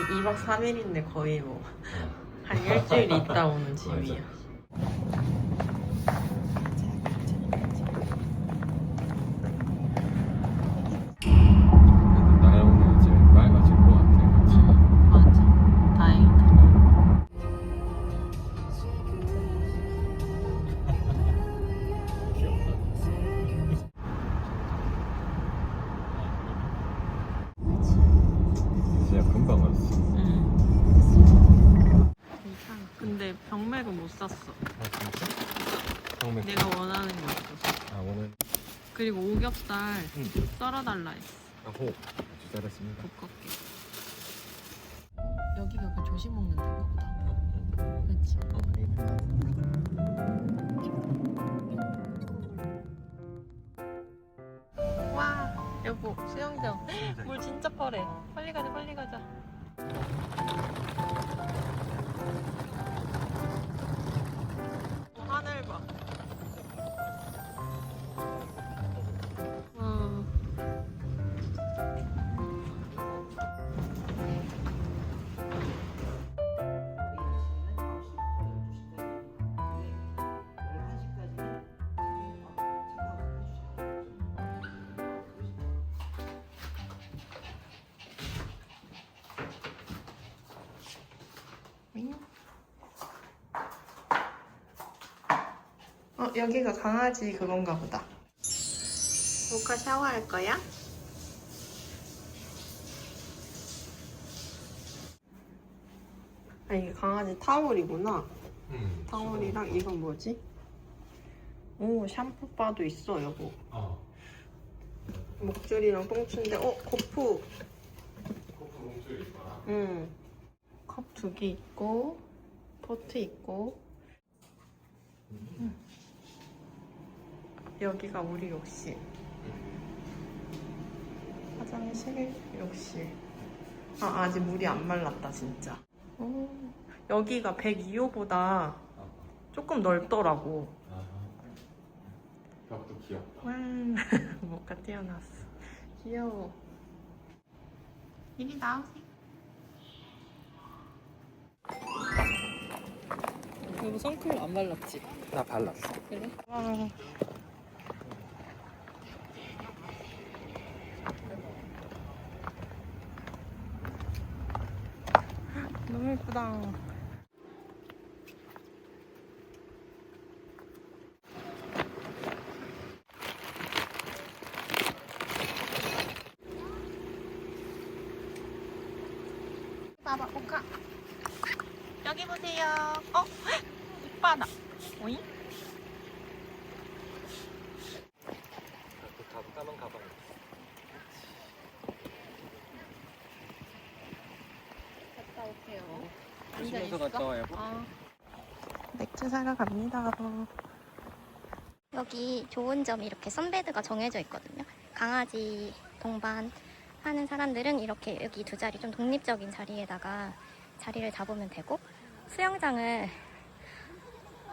2박 3일인데 거의 뭐 한 일주일 있다 오는 집이야. 나영은 이제 맑아질 것 같아, 그치? 맞아. 다행이다. 진짜 금방 왔어. 응. 근데 병맥은 못 샀어. 아 진짜? 병맥. 내가 원하는 게 없어서. 아 오늘. 그리고 오겹살 응. 썰어달라 했어. 아호. 아주 잘했습니다. 두껍게. 여기가 그 조식 먹는 데인가 보다. 그치? 와, 여보, 수영장. 물 진짜 빠래. 빨리 가자, 빨리 가자. 하늘 봐. 와. 여기가 강아지 그건가 보다. 모카 샤워할 거야? 아, 이게 강아지 타월이구나. 타월이랑 이건 뭐지? 오, 샴푸바도 있어, 여보. 목줄이랑 똥추인데, 거푸. 코프 목줄 있구나. 응. 컵 2개 있고, 포트 있고. 여기가 우리 욕실. 화장실, 욕실. 아, 아직 물이 안 말랐다, 진짜. 오, 여기가 102호보다 조금 넓더라고. 벽도 귀엽다. 와, 뭐가 튀어나왔어. 귀여워. 이리 나오세요. 여보 선크림 안 발랐지? 나 발랐어. 그래? 와. 너무 예쁘다. 봐봐, 오카. 여기 보세요. 오빠다. 오잉? 까만 가방. 갔다 올게요. 조심해서 갔다 와요. 맥주 사러 갑니다. 여기 좋은 점이 이렇게 선베드가 정해져 있거든요. 강아지 동반 하는 사람들은 이렇게 여기 두 자리 좀 독립적인 자리에다가 자리를 잡으면 되고, 수영장을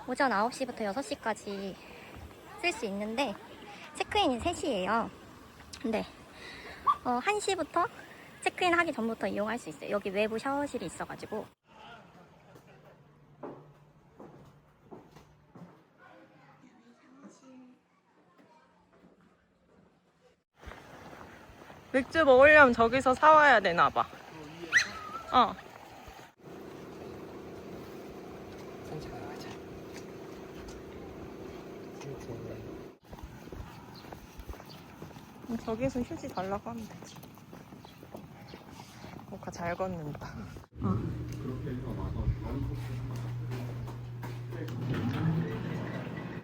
오전 9시부터 6시까지 쓸 수 있는데 체크인이 3시예요. 근데 1시부터 체크인 하기 전부터 이용할 수 있어요. 여기 외부 샤워실이 있어가지고. 맥주 먹으려면 저기서 사와야 되나 봐. 산책 나가자. 저기서 휴지 달라고 하면 되지. 모카 잘 걷는다. 그렇게 해서 와서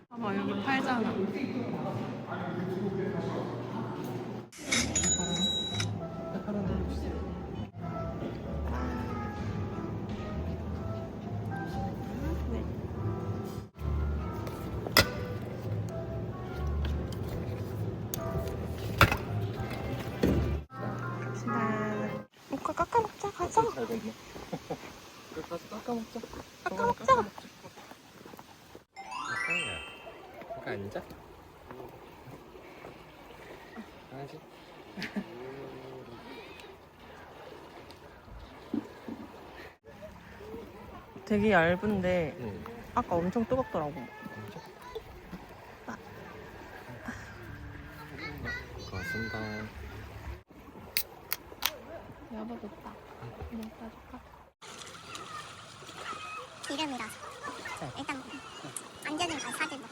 봐봐, 여기 팔잖아. 네. 갑시다. 모카 깎아 먹자, 가자. 잘 걷네. 가서 깎아 먹자. 깎아 먹자. 아까 앉아? 강아지? 되게 얇은데 응. 아까 엄청 뜨겁더라고. 고맙습니다. 여보 좋다. 이거 따줄까? 이름이라서 일단 안전을 잘 사들고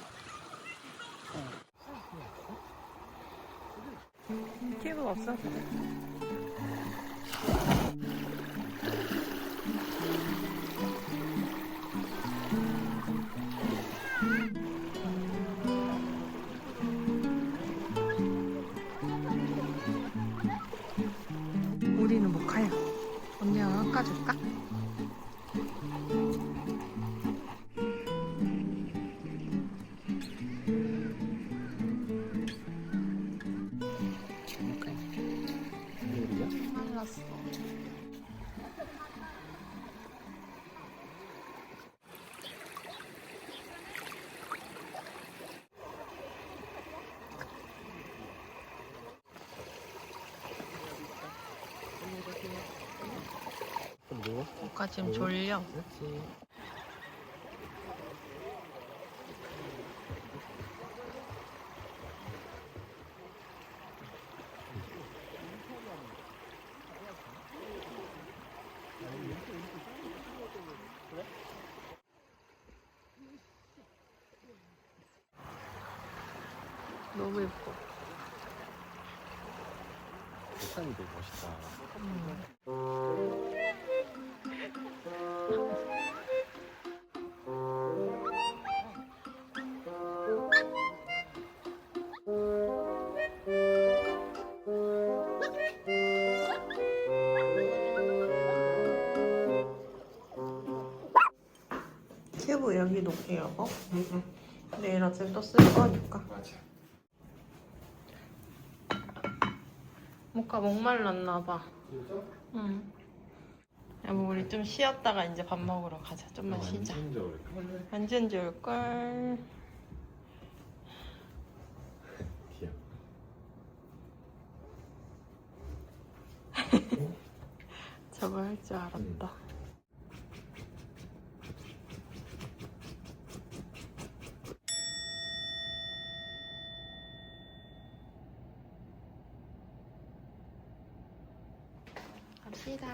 팁은 없어? 우리는 모카야. 언니가 깎아줄까? 요리야? 말랐어. 뭐? 모카 지금 졸려. 그렇지. 너무 예뻐. 세상이 되게 멋있다. 큐브 여기 놓게요. 내일 아침 또 쓸 거니까. 맞아. 모카 목말랐나 봐. 진짜? 응. 여보 우리 좀 쉬었다가 이제 밥 먹으러 가자. 좀만 쉬자. 완전 좋을걸. 귀여워. 저거 할 줄 알았다. 갑시다.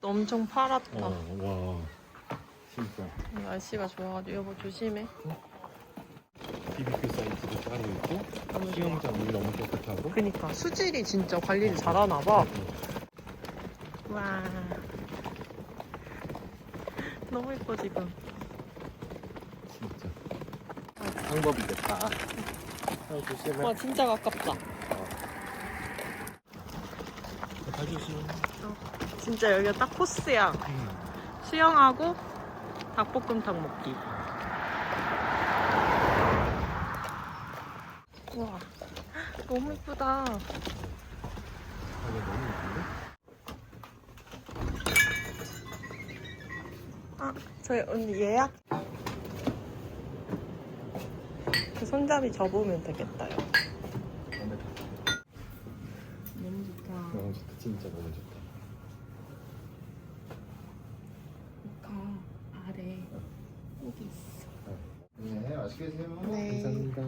엄청 팔았다. 와. 진짜. 날씨가 좋아가지고 여보 조심해. BBQ 사이트도 따로 있고 수영장 물 너무 깨끗하고. 그니까 수질이 진짜 관리를 잘하나 봐. 와. 너무 예뻐 지금. 진짜. 방법이겠다. 조심해. 와 진짜 가깝다. 가주시. 진짜 여기가 딱 코스야. 수영하고 닭볶음탕 먹기. 우와 너무 예쁘다. 너무 예쁜데? 아 저희 언니 예약. 그 손잡이 접으면 되겠다. 요. 마음에 들어. 너무 좋다. 너무 좋다. 진짜 너무 좋다. 아래 여기 있어. 네, 맛있게 드세요. 네. 감사합니다.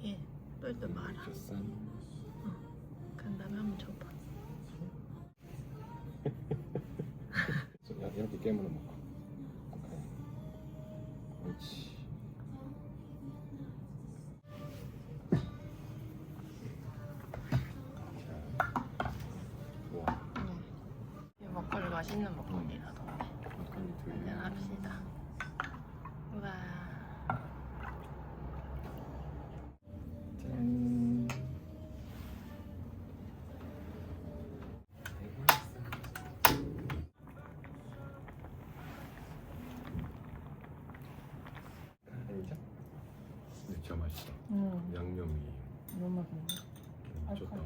예, 똘똘 말아. 그 다음에 한번 줘봐. 이렇게 깨물어 먹어. 그렇지. 자, 와, 이 막걸리 맛있는 막걸리라도 막걸리 한잔 합시다. 우와. 짠. 진짜? 진짜 맛있어. 양념이 너무 맛있네. 미쳤다.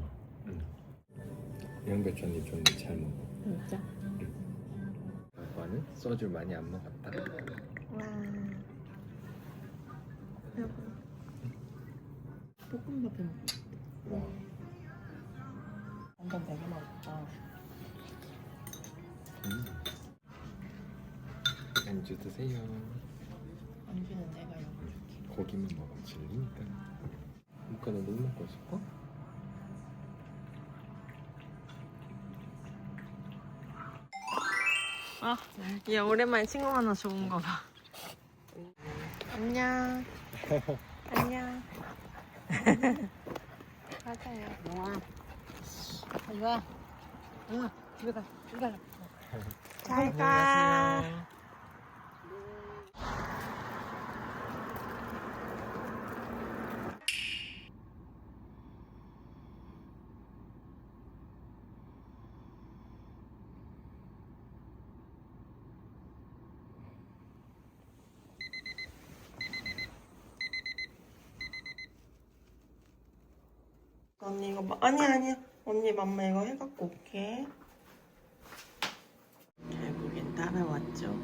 양배추 한입 좀 잘 먹어. 진짜? 아빠는 소주 많이 안 먹었다. 와. 여보. 볶음밥에 먹고 싶다. 와. 완전 안주 드세요. 안주는 내가 여기 줄게. 고기만 먹으면 질리니까. 무카는 물 먹고 싶어? 아, 얘 오랜만에 친구 만나 좋은 거 봐. 안녕. 안녕. 맞아요. 영아, 빨리 와. 응, 집에 가, 집에 가. 잘 가. 언니 이거 아니야 언니 맘마 이거 해갖고 올게. 결국엔 따라왔죠.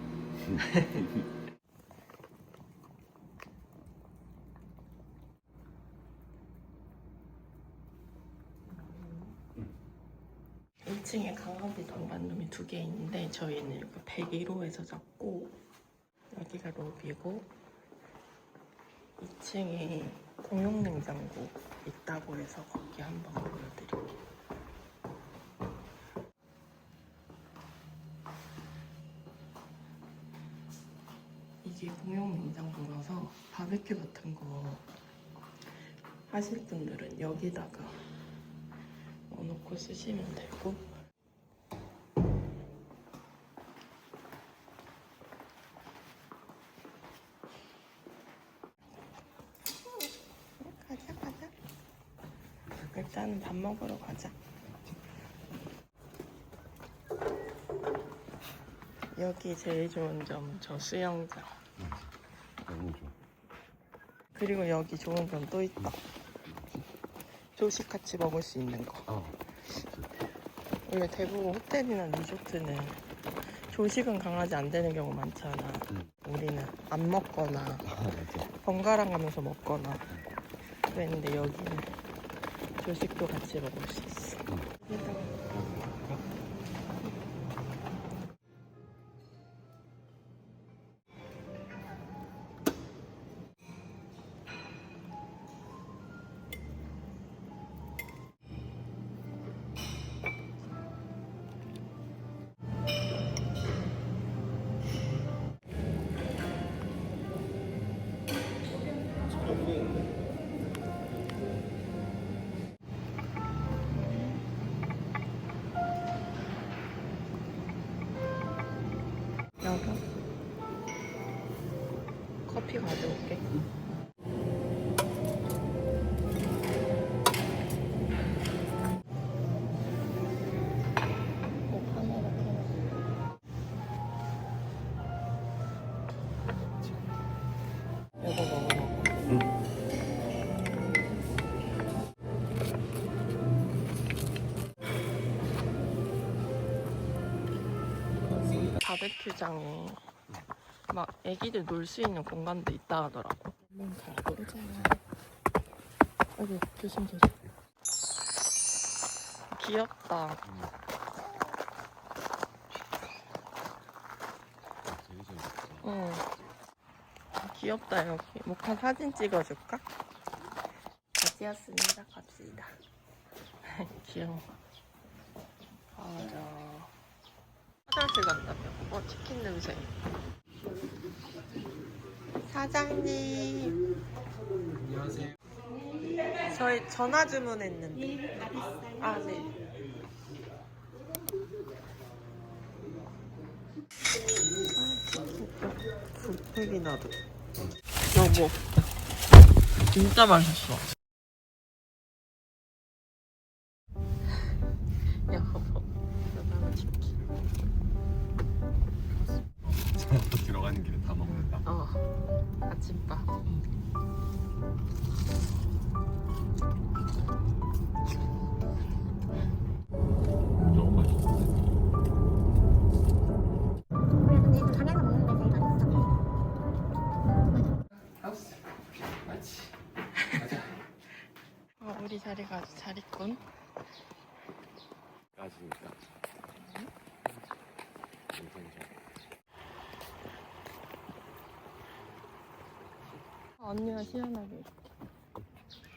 이 2층에 강아지 동반룸이 2개 있는데 저희는 여기 101호에서 잤고 여기가 로비고 2층에 공용 냉장고 있다고 해서 거기 한번 보여드릴게요. 이게 공용 냉장고라서 바베큐 같은 거 하실 분들은 여기다가 넣어놓고 쓰시면 되고 가자. 일단은 밥 먹으러 가자. 여기 제일 좋은 점 저 수영장. 너무 좋아. 그리고 여기 좋은 점 또 있다. 조식 같이 먹을 수 있는 거. 원래 대부분 호텔이나 리조트는 조식은 강아지 안 되는 경우 많잖아. 우리는 안 먹거나 번갈아 가면서 먹거나 그랬는데 여기는 조식도 같이 먹을 수 있어. 여보, 커피 가져올게. 이거 먹어. 바베큐장에 막 애기들 놀 수 있는 공간도 있다 하더라고. 한번 가보자. 아이고 조심. 귀엽다. 응. 귀엽다 여기. 모카 사진 찍어줄까? 가지였습니다. 갑시다. 귀여워. 맞아. 화장실 간다며. 치킨 냄새. 사장님. 안녕하세요. 저희 전화 주문했는데. 아, 네. 굴팩이 나도. 여보. 진짜 맛있어. 여보. 나는 치킨. 들어가는 길에 다 먹는다. 아침밥. 너무 맛있어. 하우스. 맞지. 가자. 우리 자리가 아주 잘 있군. 까지니까. 인생 좋아. 언니가 시원하게 이렇게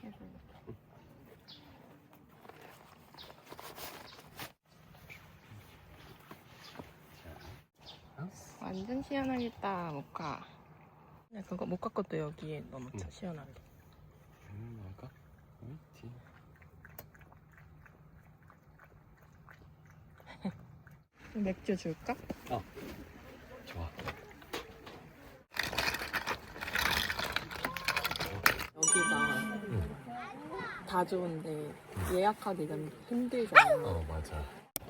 해줘. 완전 시원하겠다 모카. 야, 그거 모카 것도 여기에 넣어놓자. 시원하게. 뭐할까? 티. 맥주 줄까? 좋아. 여기가 다 좋은데 예약하기가 힘들잖아. 맞아.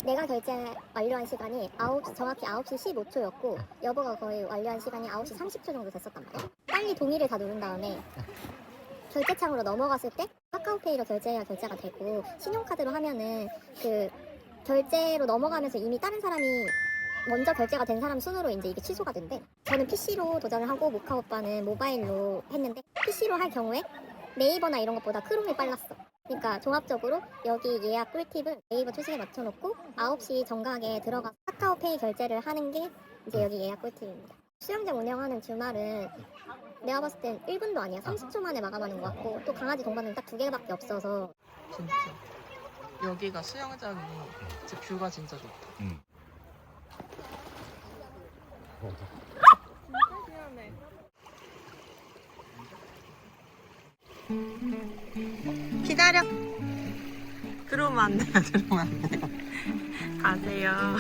내가 결제 완료한 시간이 정확히 9시 15초였고 여보가 거의 완료한 시간이 9시 30초 정도 됐었단 말이야. 빨리 동의를 다 누른 다음에 결제창으로 넘어갔을 때 카카오페이로 결제해야 결제가 되고 신용카드로 하면은 그 결제로 넘어가면서 이미 다른 사람이 먼저 결제가 된 사람 순으로 이제 이게 취소가 된대. 저는 PC로 도전을 하고 모카 오빠는 모바일로 했는데 PC로 할 경우에 네이버나 이런 것보다 크롬이 빨랐어. 그러니까 종합적으로 여기 예약 꿀팁은 네이버 초식에 맞춰놓고 9시 정각에 들어가서 카카오페이 결제를 하는 게 이제 여기 예약 꿀팁입니다. 수영장 운영하는 주말은 내가 봤을 땐 1분도 아니야. 30초 만에 마감하는 것 같고 또 강아지 동반은 딱 2개밖에 없어서 진짜 여기가 수영장이 진짜 뷰가 진짜 좋다. 기다려. 들어오면 안 돼요. 들어오면 안 돼요. 가세요.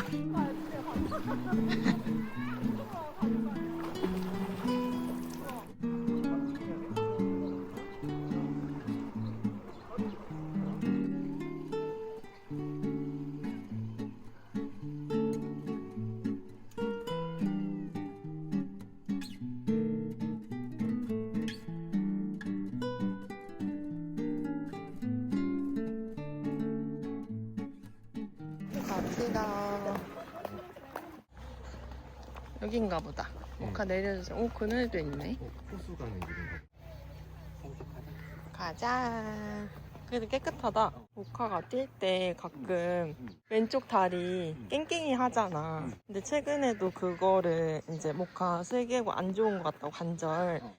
갑시다. 여긴가 보다. 모카 내려주세요. 오, 그늘도 있네. 호수 가는 길인가? 산책하자. 가자. 그래도 깨끗하다. 모카가 뛸 때 가끔 왼쪽 다리 깽깽이 하잖아. 근데 최근에도 그거를 이제 모카 슬개고 안 좋은 것 같다고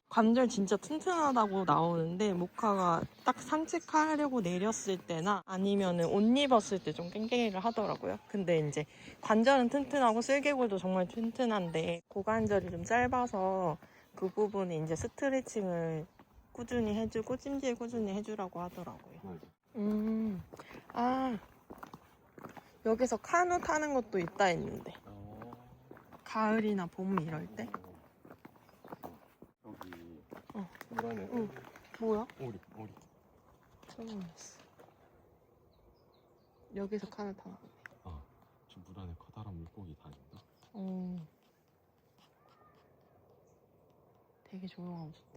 관절 진짜 튼튼하다고 나오는데 모카가 딱 산책하려고 내렸을 때나 아니면은 옷 입었을 때 좀 깽깽이를 하더라고요. 근데 이제 관절은 튼튼하고 슬개골도 정말 튼튼한데 고관절이 좀 짧아서 그 부분에 이제 스트레칭을 꾸준히 해주고 찜질 꾸준히 해주라고 하더라고요. 아, 여기서 카누 타는 것도 있다 했는데 가을이나 봄 이럴 때. 여기 어. 물 안에 응. 뭐야? 오리. 처음 봤어. 여기서 카누 타는 거. 지금 물 안에 커다란 물고기 다닌다. 되게 조용하고 좋다.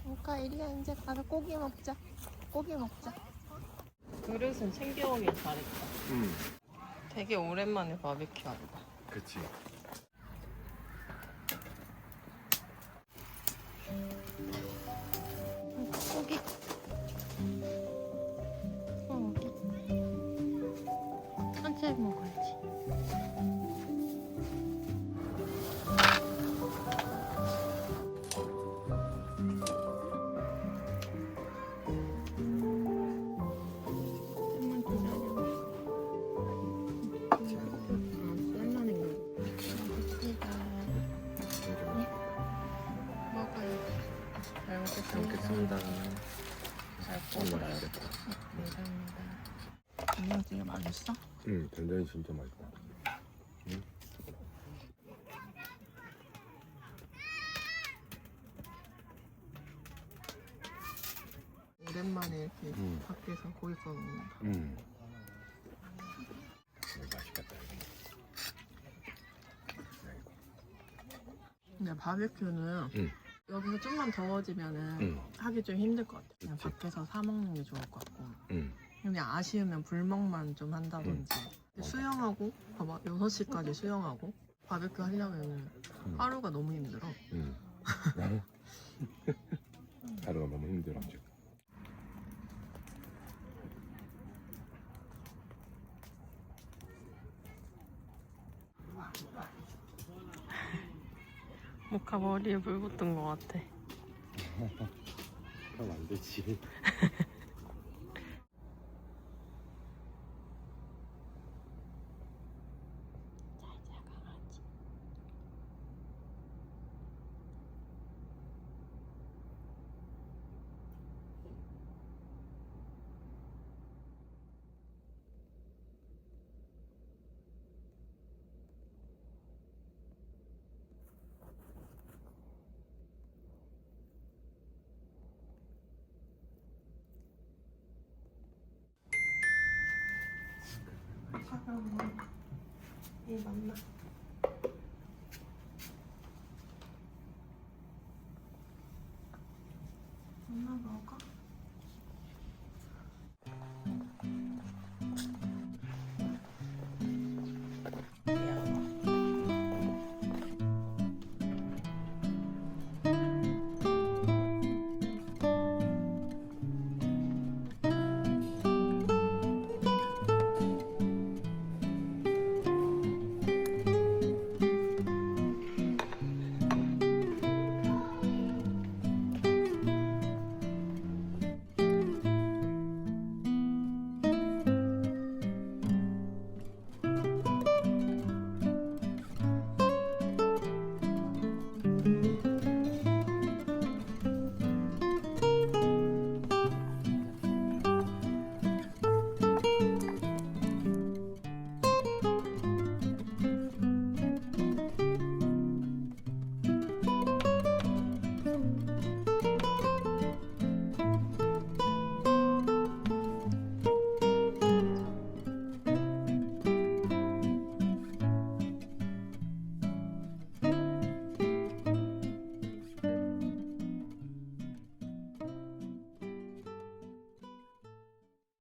모카 이리야 이제 가서 고기 먹자. 그릇은 챙겨오길 잘했다. 되게 오랜만에 바비큐 한다. 그치. 고기. 천천히 먹어야지. 잘 먹겠습니다. 잘 먹어요. 감사합니다. 된장찌개 맛있어? 된장이 진짜 맛있다. 오랜만에 이렇게 밖에서 고기 구워 먹는 거. 맛있겠다. 근데 바비큐는 여기서 좀만 더워지면은 하기 좀 힘들 것 같아. 그냥 밖에서 사 먹는 게 좋을 것 같고. 그냥 아쉬우면 불멍만 좀 한다든지. 수영하고 봐봐 6시까지 수영하고 바베큐 하려면 하루가 너무 힘들어. 하루가 너무 힘들어 지금. 모카 머리에 물 붙은 것 같아. 그럼 안 되지. 차가워. 이 맞나?